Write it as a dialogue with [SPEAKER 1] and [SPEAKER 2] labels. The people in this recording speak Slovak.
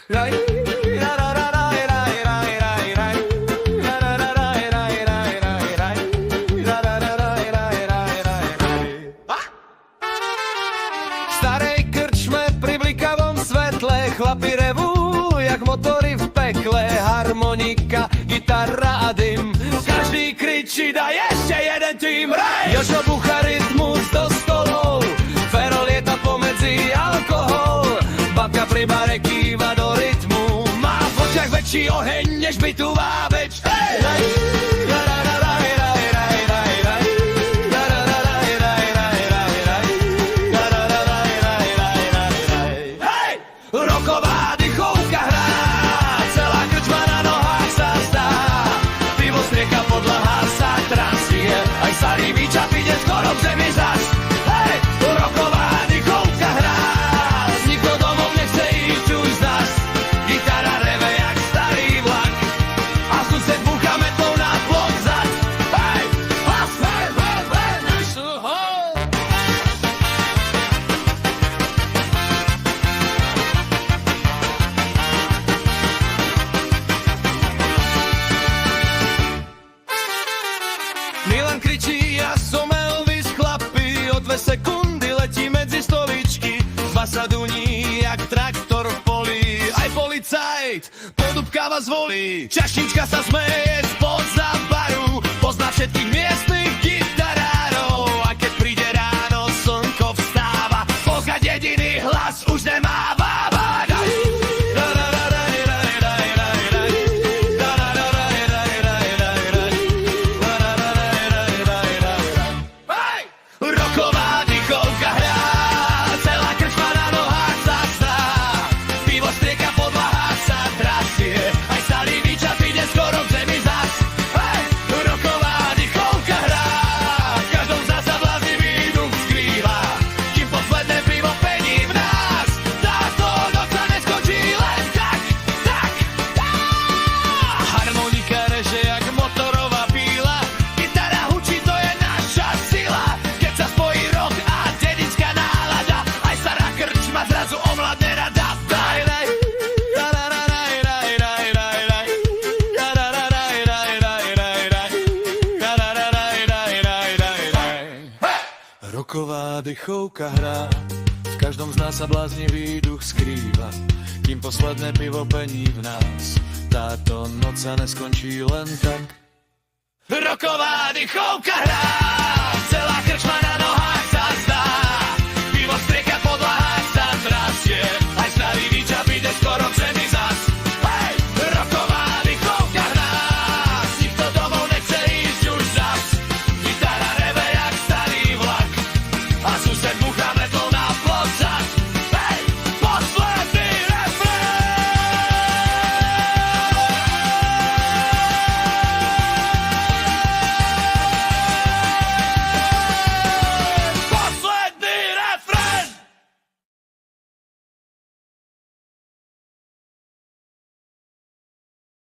[SPEAKER 1] V starej krčme pri blikavom svetle chlapi revú, jak motory v pekle. Harmonika, gitara a dym, každý kričí, daj ešte jeden tým. Jožo bucha rytmus do stolov, Fero lieta pomedzi alkohol. Babka pri bare kýva do rytmu, má v očiach väčší oheň než bytuvá več. Roková dychovka hrá, celá krčma na nohách sa zdá. Pivo strieka, podlaha sa trasie, aj starý výčap ide skoro v zemi zas. Hej, roková dychovka hrá, nikto domov nechce ísť už z nás. Gitara reve jak starý vlak a sused búcha metlou na blok zad. Hej, hlas, hej, hej, hej, našu hoj. Milan kričí, ja som Elvis, chlapi, o 2 sekundy letí medzi stoličky. Zva sa duní, jak traktor v poli, aj policajt podúbkáva zvolí. Čašnička sa smeje spoza baru, pozná všetkých miestnych gitarárov. A keď príde ráno, slnko vstáva, pokiaľ jediný hlas už nemáva. Roková dychovka hrá, celá krčma na nohách sa zdá. Pivo strieka, podlaha sa trasie, aj starý výčap ide skoro v zemi zas. Hej, roková dychovka hrá, v každom z nás sa bláznivý duch skrýva, kým posledné pivo pení v nás. Táto noc sa neskončí len tak, tak, tak. Harmonika reže jak motorová píla, gitara hučí, to je naša sila. Keď sa spojí rock a dedická nálada, aj stará krčma zrazu omladne rada. Daj, daj, dararaj, daj, daj, daj, daj, dararaj, daj, daj, daj, daj, dararaj, daj, daj, daj, daj. Roková dychovka hrá, v každom z nás sa bláznivý duch skrýva, kým posledné pivo pení v nás. Táto noc sa neskončí len tak. Roková dychovka hrá.